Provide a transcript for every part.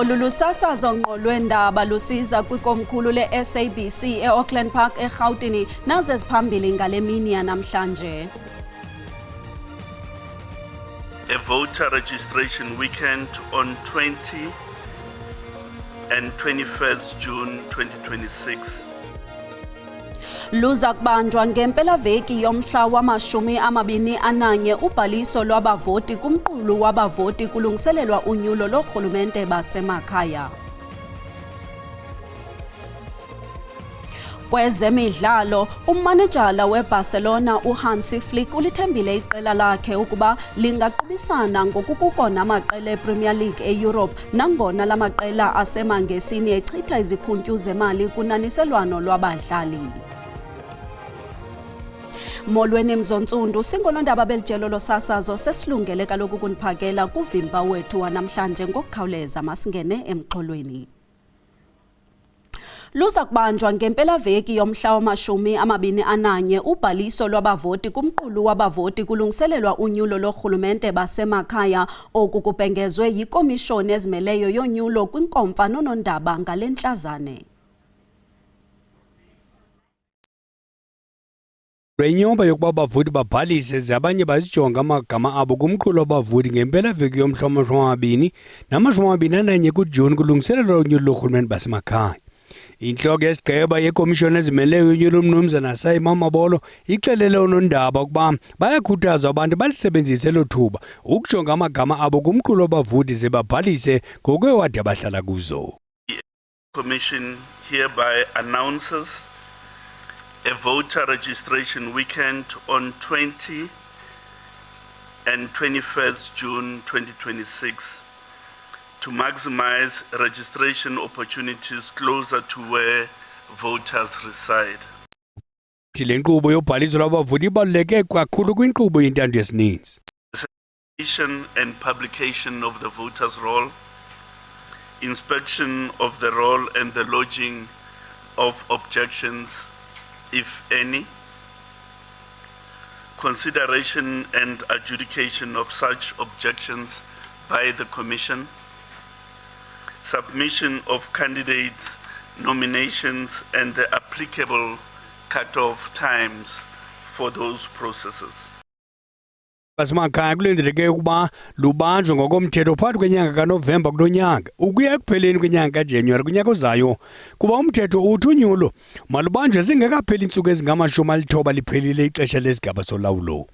Olu lusasazo ngqo lweendaba lusiza kwikomkhulu le-SABC e-Auckland Park eRhawutini nazo eziphambili ngale mini yanamhlanje. A voter registration weekend on 20 and 21st June 2026. Luza kubanjwa ngempelaveki yomhla wama-21 ubhaliso lwabavoti kumqulu wabavoti kulungiselelwa unyulo lorhulumente basemakhaya. Kwezemidlalo, umanejala weBarcelona uHansi Flick ulithembile iqela lakhe ukuba lingaqubisana ngokukuko namaqela ePremier League eEurope nangona la maqela asemangesini echitha izikhuntyu zemali kunaniselwano lwabadlali. Molweni Mzontsundu, singolondaba belijelo losasazo sesilungele kaloku kuniphakela kuvimba wethu wanamhlanje ngokukhawuleza. Masingene emxholweni. Luza kubanjwa ngempelaveki yomhla wama-21 ubhaliso lwabavoti kumqulu wabavoti kulungiselelwa unyulo lorhulumente basemakhaya oku kubhengezwe yikomishoni ezimeleyo yonyulo kwinkomfa nonondaba ngale ntlazane. Renyomba yokuba abavoti babhalise ze abanye bazijonga amagama abo kumqulu wabavoti ngempelaveki yomhla wama-20 nama-21 kuJuni kulungiselelwa unyulo lorhulumente basemakhaya. Inhloko yesigqeba yekomishoni ezimeleyo yonyulo uMnumzana Simon Mabolo ixelele unondaba ukuba bayakhuthaza abantu balisebenzise lo thuba ukujonga amagama abo kumqulu wabavoti ze babhalise ngokwewadi abahlala kuzo. The Commission hereby announces a voter registration weekend on 20 and 21st June 2026 to maximize registration opportunities closer to where voters reside. Le nkqubo yobhaliso lwabavoti ibaluleke kakhulu kwinkqubo yentando yesininzi. Presentation and publication of the voters' roll, inspection of the roll and the lodging of objections, if any, consideration and adjudication of such objections by the Commission, submission of candidates' nominations and the applicable cut-off times for those processes. Basemakhaya kulindeleke ukuba lubanjwe ngokomthetho phakathi kwenyanga kaNovemba kulo nyaka ukuya ekupheleni kwenyanga kaJanuwari kunyaka ozayo kuba umthetho uthi unyulo malubanjwe zingekapheli iintsuku ezingama-90 liphelile ixesha lesigaba solawulo.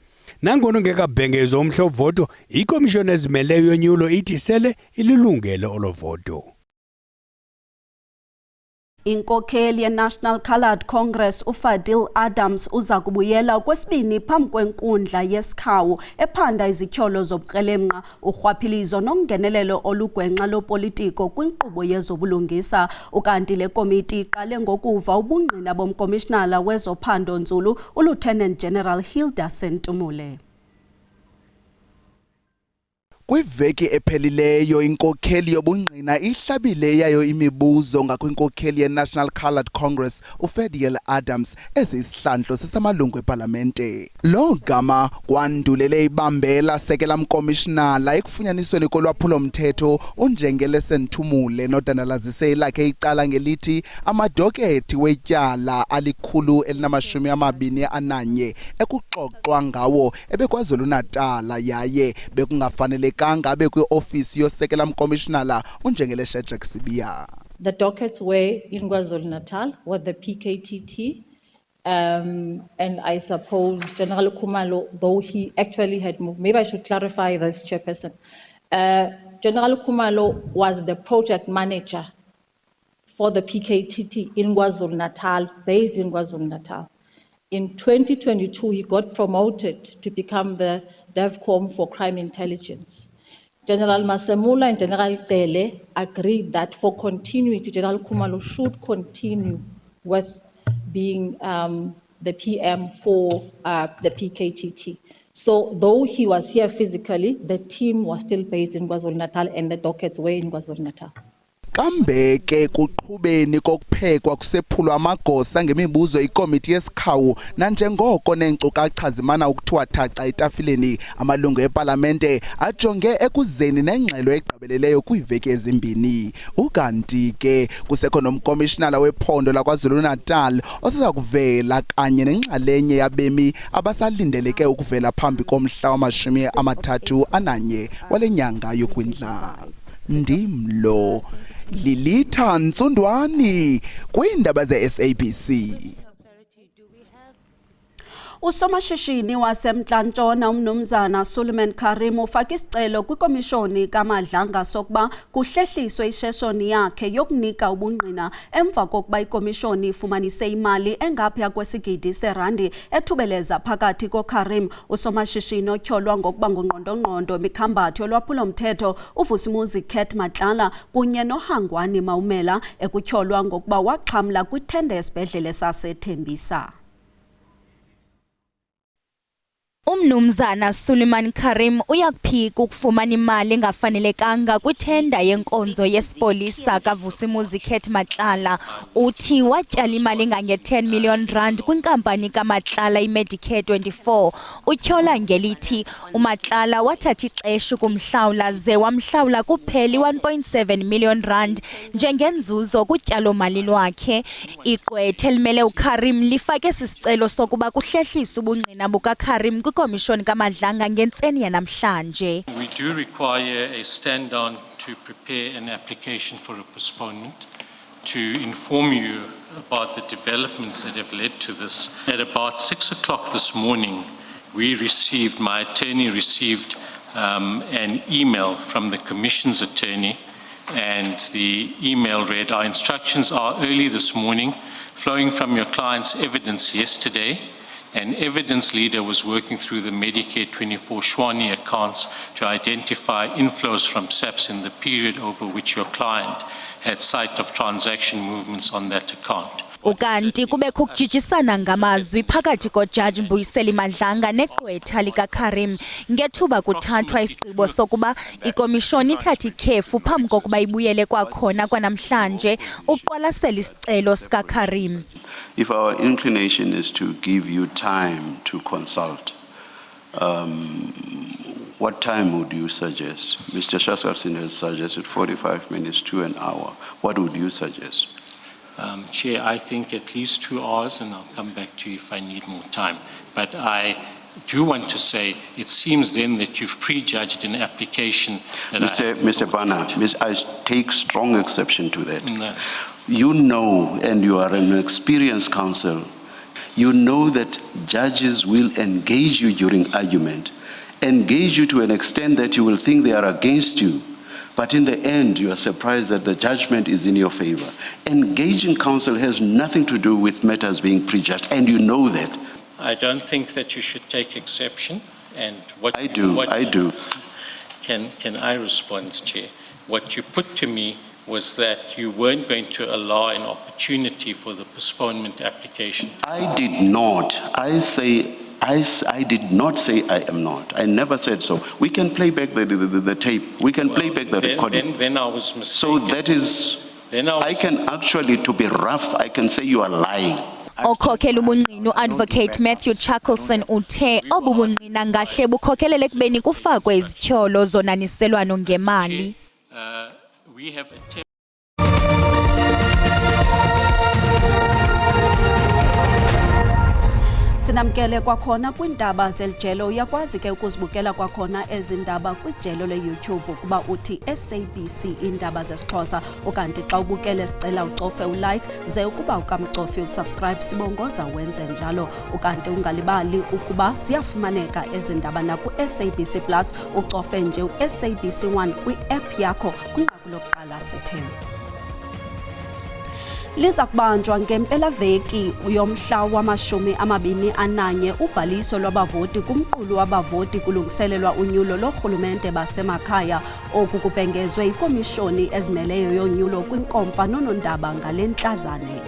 Nangona ungekabhengezwa umhla wovoto, ikomishoni ezimeleyo yonyulo ithi sele ililungele olo voto. Inkokheli ye-National Coloured Congress uFadil Adams uza kubuyela okwesibini phambi kwenkundla yesikhawu ephanda izityholo zobukrelemnqa, urhwaphilizo nongenelelo olugwenxa lopolitiko kwinkqubo yezobulungisa. Ukanti le komiti iqale ngokuva ubungqina bomkomishinala wezophando-nzulu uLieutenant General Hilda Sentumule. Kwiveki ephelileyo inkokheli yobungqina ihlabile yayo imibuzo ngakwinkokheli ye-National Coloured Congress uFadil Adams ezisihlandlo sesamalungu epalamente. Lo gama kwandulele ibambela sekela mkomishinala ekufunyanisweni kolwaphulo-mthetho uNjengele Sentumule nodandalazise lakhe icala ngelithi amadokethi wetyala ali-121 ekuxoxwa ngawo ebeKwaZulu-Natala yaye bekungafanele ngabe kwi-ofisi yosekela mkomishinala uNjengele Shadrack Sibiya. The dockets were in KwaZulu-Natal with the PKTT, and I suppose General Khumalo, though he actually had moved, maybe I should clarify this, Chairperson. General Khumalo was the project manager for the PKTT in KwaZulu-Natal, based in KwaZulu-Natal. In 2022, he got promoted to become the DevCom for Crime Intelligence. General Masemula and General Tele agreed that for continuity, General Khumalo should continue with being the PM for the PKTT. So though he was here physically, the team was still based in KwaZulu-Natal and the dockets were in KwaZulu-Natal. kambe ke kuqhubeni kokuphekwa kusephulwa amagosa ngemibuzo ikomiti yesikhawu nanjengoko neenkcukacha zimana ukuthiwa thaca etafileni amalungu eParlamente ajonge ekuzeni nengxelo egqibeleleyo kwiiveki ezimbini. Ukanti ke kusekho nomkomishinala wephondo laKwaZulu-Natal osiza kuvela kanye nenxalenye yabemi abasalindeleke ukuvela phambi komhla wama-31 wale nyanga yoKwindla. Ndimlo Lilitha Ntsundwani kwiindaba ze-SABC. Usomashishini wasemntla-ntshona uMnumzana Suleiman Karim ufake isicelo kwikomishoni kaMadlanga sokuba kuhlehliswe isheshoni yakhe yokunika ubungqina emva kokuba ikomishoni ifumanise imali engaphaya kwesigidi serandi ethubeleza phakathi koKarim, usomashishini otyholwa ngokuba ngungqondongqondo mikhambathi yolwaphulo-mthetho uVusimuzi Khet Matlala kunye noHangwani Maumela ekutyholwa ngokuba waxhamla kwithenda yesibhedlele saseThembisa. Umnumzana Suleiman Karim uyakuphika ukufumana imali engafanelekanga kwithenda yenkonzo yesipolisa kaVusimuzi Khet Matlala. Uthi watyala imali engange-10 million rand kwinkampani kaMatlala iMedicare 24. Utyhola ngelithi uMatlala wathatha ixesha ukumhlawula ze wamhlawula kuphela 1.7 million rand njengenzuzo kutyalo-mali lwakhe. Igqwetha elimele uKarim lifake sisicelo sokuba kuhlehliswe ubungqina bukaKarim Commission kaMadlanga ngentseni yanamhlanje. We do require a stand down to prepare an application for a postponement to inform you about the developments that have led to this. At about 6 o'clock this morning, my attorney received an email from the Commission's attorney, and the email read, "Our instructions are early this morning, flowing from your client's evidence yesterday. An evidence leader was working through the Medicare 24 Shwani accounts to identify inflows from SAPS in the period over which your client had sight of transaction movements on that account." Ukanti kubekho ukujijisana ngamazwi phakathi koJaji Mbuyiseli Madlanga negqwetha likaKarim ngethuba kuthathwa isigqibo sokuba ikomishoni ithathe ikhefu phambi kokuba ibuyele kwakhona kwanamhlanje uqwalasela isicelo sikaKarim. If our inclination is to give you time to consult, what time would you suggest? Mr. Shaskarsin has suggested 45 minutes to an hour. What would you suggest? Chair, I think at least 2 hours, and I'll come back to you if I need more time. But I do want to say, it seems then that you've prejudged an application that Mr. Bana, I take strong exception to that. No. You know, and you are an experienced counsel, you know that judges will engage you during argument, engage you to an extent that you will think they are against you. But in the end, you are surprised that the judgment is in your favor. Engaging counsel has nothing to do with matters being prejudged, and you know that. I don't think that you should take exception. And what I do. Can I respond, Chair? What you put to me was that you weren't going to allow an opportunity for the postponement application. I did not. I did not say I am not. I never said so. We can play back the tape. We can play back the recording. Then I was mistaken. So that is, I can actually, to be rough, I can say you are lying. Okhokhela ubungqina Advocate Matthew Chuckleson uthe obubungqina ngahle bukhokelele ekubeni kufakwe izityholo zonaniselwano ngemali. We have attempted Sinamkele kwakhona kwindaba zelijelo uyakwazi ke ukuzibukela kwakhona ezindaba kwijelo leYouTube kuba uthi SABC indaba zesiXhosa ukanti xa ubukele sicela ucofe ulike ze ukuba ukamcofi usubscribe sibongoza wenze njalo ukanti ungalibali ukuba siyafumaneka ezindaba na ku SABC Plus ucofe nje uSABC 1 kwi-app yakho kwinqaku lokuqala September. Liza kubanjwa ngempelaveki yomhla wama-21 ubhaliso lwabavoti kumqulu wabavoti kulungiselelwa unyulo lorhulumente basemakhaya oku kubhengezwe ikomishoni ezimeleyo yonyulo kwinkomfa nonondaba ngale ntlazane.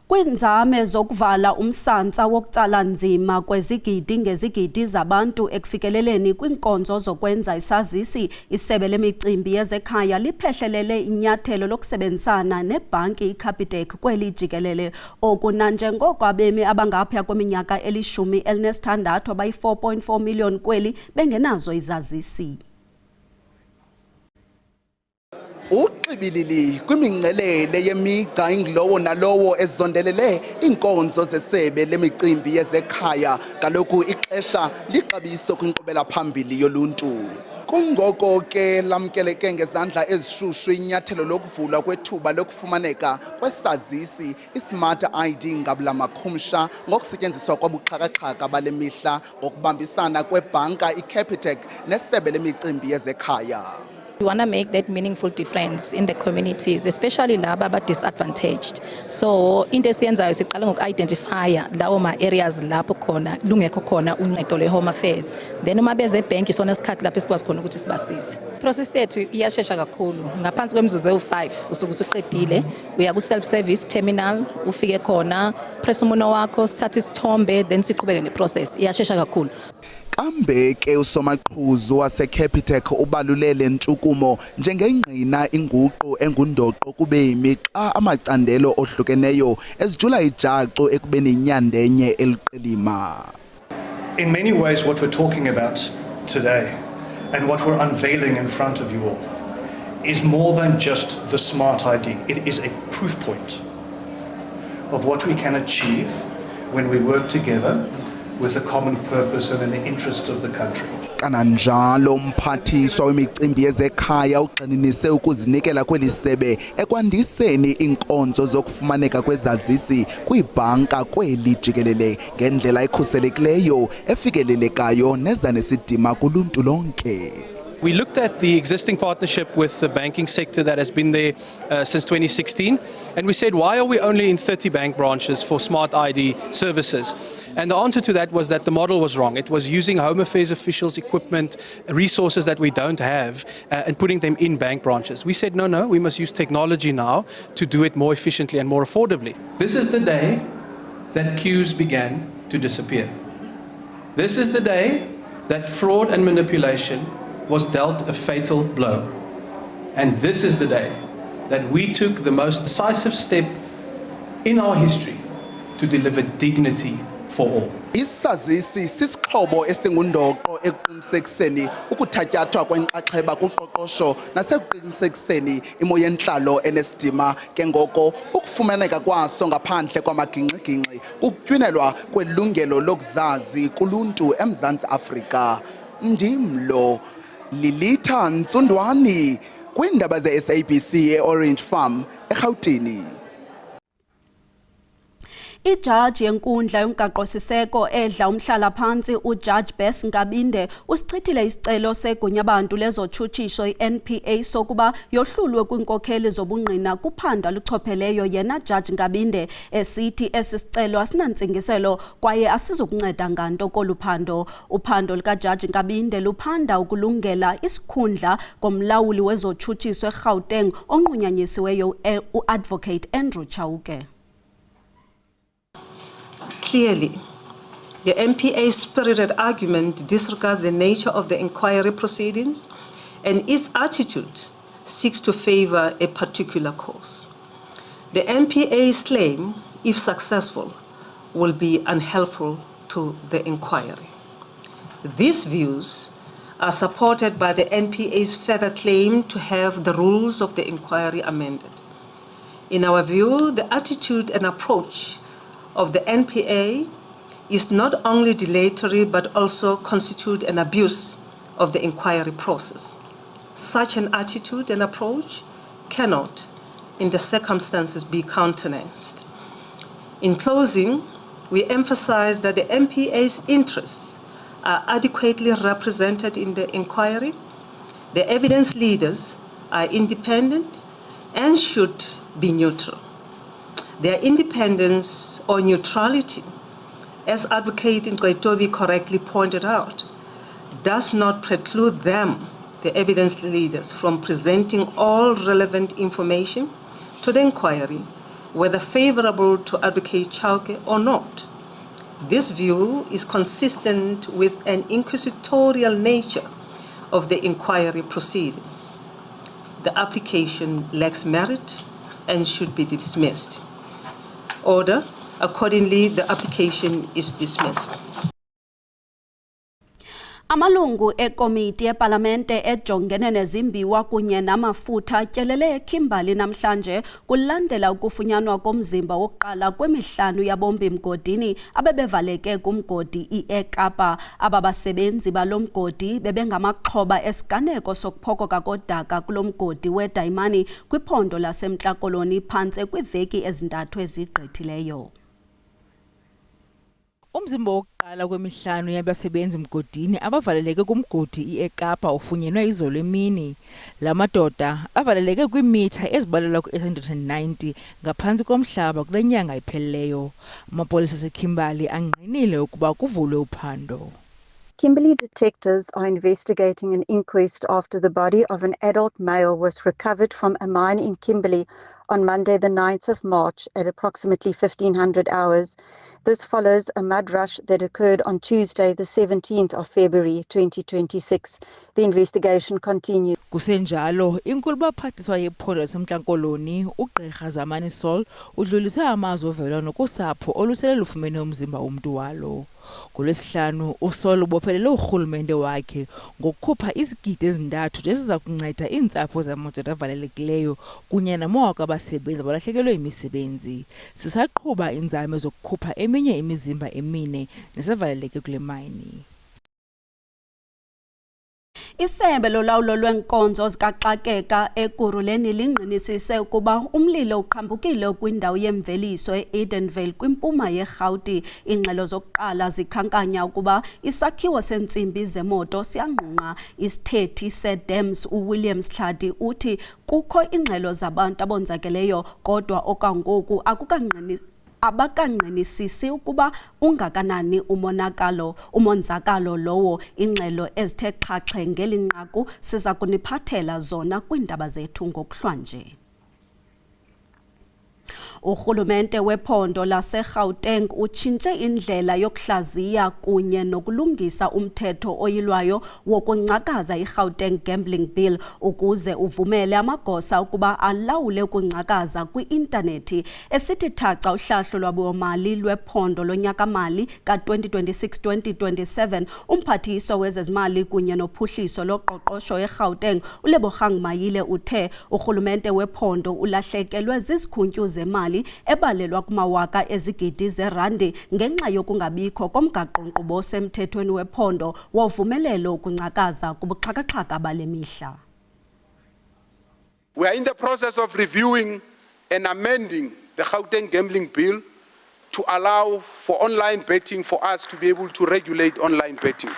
Kwinzame zokuvala umsantsa wokutsala nzima kwezigidi ngezigidi zabantu ekufikeleleni kwinkonzo zokwenza isazisi, isebe lemicimbi yezekhaya liphehlelele inyathelo lokusebenzisana nebhanki iCapitec kweli jikelele. Oku nanjengoko abemi abangaphaya kweminyaka eli-16 abayi-4.4 million kweli bengenazo izazisi. Uqibilili kwimingcelele yemigca ingilowo nalowo ezondelele inkonzo zesebe lemicimbi yezekhaya, kaloku ixesha lixabiso kwinkqubela phambili yoluntu. Kungoko ke lamkeleke ngezandla ezishushu inyathelo lokuvulwa kwethuba lokufumaneka kwesazisi iSmart ID ngabula makhumsha ngokusetyenziswa kwabuxhakaxhaka bale mihla ngokubambisana kwebhanka iCapitec nesebe lemicimbi yezekhaya. We want to make that meaningful difference in the communities, especially laba disadvantaged. So into esiyenzayo siqala ngoku-identifya lawo ma-areas lapho khona lungekho khona uncedo lwe-Home Affairs. Then uma beze ebhenki isona isikhathi lapho esikwazi khona ukuthi sibasize. Process yethu iyashesha kakhulu. Ngaphansi kwemizuzu ewu-5 usuke usuqedile, uya ku-self-service terminal, ufike khona, press umuno wakho, sithathe isithombe, then siqhubeke ne-process. Iyashesha kakhulu. Kambe ke usomaqhuzu waseCapitec ubalulele ntshukumo njengengqina inguqu engundoqo kubemi xa amacandelo ohlukeneyo ezijula ijacu ekubeni inyandenye eliqilima. In many ways, what we're talking about today and what we're unveiling in front of you all is more than just the Smart ID. It is a proof point of what we can achieve when we work together with a common purpose and in the interests of the country. Kananjalo umphathiswa wemicimbi yezekhaya ugxininise ukuzinikela kweli sebe ekwandiseni inkonzo zokufumaneka kwezazisi kwibhanka kweli jikelele ngendlela ekhuselekileyo efikelelekayo neza nesidima kuluntu lonke. We looked at the existing partnership with the banking sector that has been there since 2016, and we said, why are we only in 30 bank branches for Smart ID services? And the answer to that was that the model was wrong. It was using Home Affairs officials' equipment, resources that we don't have, and putting them in bank branches. We said, no, we must use technology now to do it more efficiently and more affordably. This is the day that queues began to disappear. This is the day that fraud and manipulation was dealt a fatal blow. And this is the day that we took the most decisive step in our history to deliver dignity for all. Isazisi sisixhobo esingundoqo ekuqinisekiseni ukuthatyathwa kwenxaxheba kuqoqosho nasekuqinisekiseni imo yentlalo enesidima. Ke ngoko ukufumaneka kwaso ngaphandle kwamagingxigingxi kutyunelwa kwelungelo lokuzazi kuluntu eMzantsi Afrika. Ndimlo Lilitha Ntsundwani kwiindaba ze-SABC e-Orange Farm eRhawutini. Ijaji yenkundla yomgaqo-siseko edla umhlala phansi uJudge Bess Nkabinde usichithile isicelo segunyabantu lezotshutshiso i-NPA sokuba yohlulwe kwinkokheli zobungqina kuphando luchopheleyo yena Judge Nkabinde esithi esi sicelo asinantsingiselo kwaye asizukunceda nganto koluphando. Uphando lukaJudge Nkabinde luphanda ukulungela isikhundla komlawuli wezotshutshiso eGauteng onqunyanyisiweyo uAdvocate Andrew Chauke. Clearly, the NPA's spirited argument disregards the nature of the inquiry proceedings and its attitude seeks to favor a particular cause. The NPA's claim, if successful, will be unhelpful to the inquiry. These views are supported by the NPA's further claim to have the rules of the inquiry amended. In our view, the attitude and approach of the NPA is not only dilatory but also constitute an abuse of the inquiry process. Such an attitude and approach cannot, in the circumstances, be countenanced. In closing, we emphasize that the NPA's interests are adequately represented in the inquiry. The evidence leaders are independent and should be neutral. Their independence or neutrality, as Advocate Ngqetobi correctly pointed out, does not preclude them, the evidence leaders, from presenting all relevant information to the inquiry whether favorable to advocate Chauke or not. This view is consistent with an inquisitorial nature of the inquiry proceedings. The application lacks merit and should be dismissed. Order. Accordingly, the application is dismissed. Amalungu ekomiti epalamente ejongene nezimbiwa kunye namafutha atyelele eKimberley namhlanje kulandela ukufunyanwa komzimba wokuqala kwemihlanu yabombi mgodini abebevaleke kumgodi iEkapa. Ababasebenzi balomgodi bebengamaxhoba esiganeko sokuphokoka kodaka kulomgodi weDayimani kwiphondo laseMntla Koloni phantse kwiveki ezintathu ezigqithileyo. Umzimba wokuqala kwemihlanu yabasebenzi mgodini abavaleleke kumgodi iEkapa ufunyenwe izolo emini. La madoda avaleleke kwiimitha ezibalelwa ku-890 ngaphantsi komhlaba kule nyanga iphelileyo. Amapolisa aseKimberley angqinile ukuba kuvulwe uphando. Kimberley detectives are investigating an inquest after the body of an adult male was recovered from a mine in Kimberley on Monday the 9th of March at approximately 1500 hours. This follows a mud rush that occurred on Tuesday the 17th of February 2026. The investigation continues. Kusenjalo, inkulu baphathiswa yephondo laseMntla Koloni, uGqirha Zamani Sol, udlulise amazwi ovelwano kusapho olusele lufumene umzimba womntu walo. KuLwesihlanu, uSol ubophelele urhulumente wakhe ngokukhupha izigidi ezintathu eziza kunceda iintsapho zamadoda avalelekileyo kunye namawaka abasebenzi abalahlekelwe imisebenzi. Sisaqhuba iinzame zokukhupha eminye imizimba emine nesevaleleke kule mayini. Isebe lolawulo lwenkonzo zikaxakeka eKuruleni lingqinisise ukuba umlilo uqhambukile kwindawo yemveliso eEdenvale kwimpuma yeRhawuti. Ingxelo zokuqala zikhankanya ukuba isakhiwo sentsimbi zemoto siyangqungqa. Isithethi seDems uWilliam Hladi uthi kukho ingxelo zabantu abonzakeleyo kodwa okwangoku abakanqinisisi ukuba ungakanani umonzakalo lowo. Ingxelo ezithe xhaxhe ngeli nqaku siza kuniphathela zona kwiindaba zethu ngokuhlwanje. Urhulumente wephondo laseGauteng utshintshe indlela yokuhlaziya kunye nokulungisa umthetho oyilwayo wokuncakaza iGauteng Gambling Bill ukuze uvumele amagosa ukuba alawule ukuncakaza kwi-intanethi. Esithi thaca uhlahlo lwabiwomali lwephondo lonyaka-mali ka-2026-2027, umphathiswa wezezimali kunye nophuhliso loqoqosho eGauteng uLebogang Mayile uthe urhulumente wephondo ulahlekelwe zizikhuntyu zemali ebalelwa kumawaka ezigidi zerandi ngenxa yokungabikho komgaqo-nkqubo semthethweni wephondo wovumelelo ukuncakaza kubuxhaka-xhaka bale mihla. We are in the process of reviewing and amending the Gauteng Gambling Bill to allow for online betting for us to be able to regulate online betting.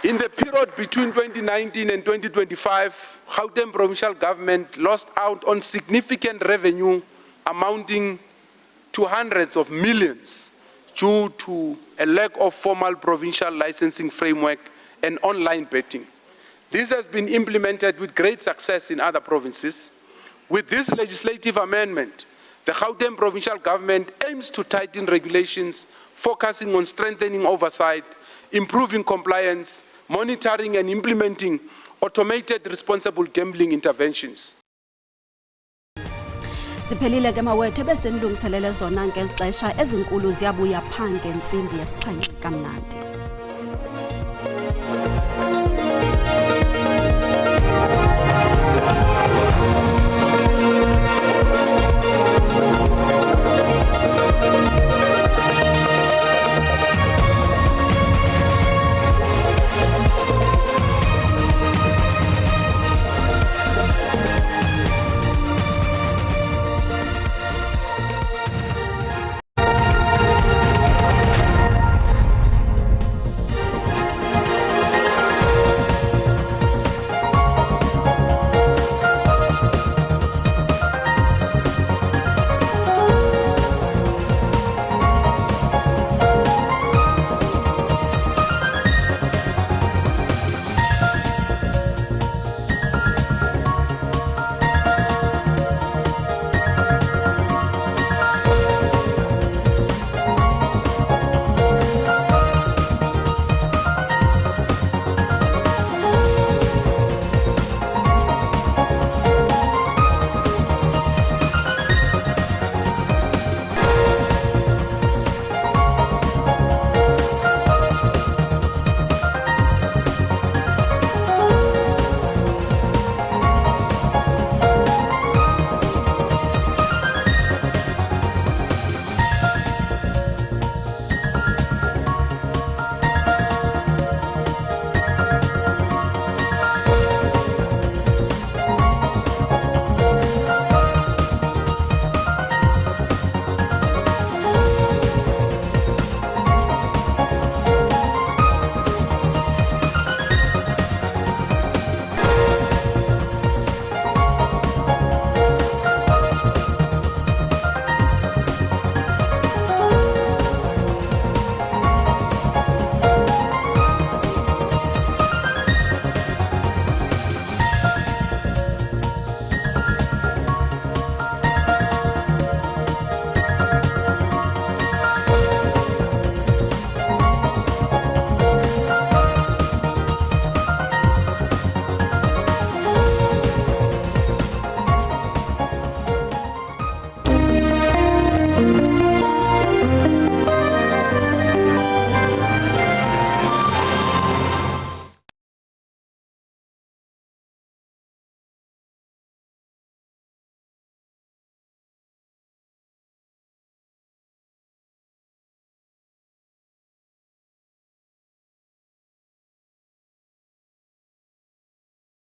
In the period between 2019 and 2025, Gauteng provincial government lost out on significant revenue amounting to hundreds of millions due to a lack of formal provincial licensing framework and online betting. This has been implemented with great success in other provinces. With this legislative amendment, the Gauteng provincial government aims to tighten regulations, focusing on strengthening oversight, improving compliance, monitoring and implementing automated responsible gambling interventions. Siphelile ke mawethu besenilungiselele zona ngeli xesha ezinkulu ziyabuya phange ntsimbi yesixhenxe kamnandi.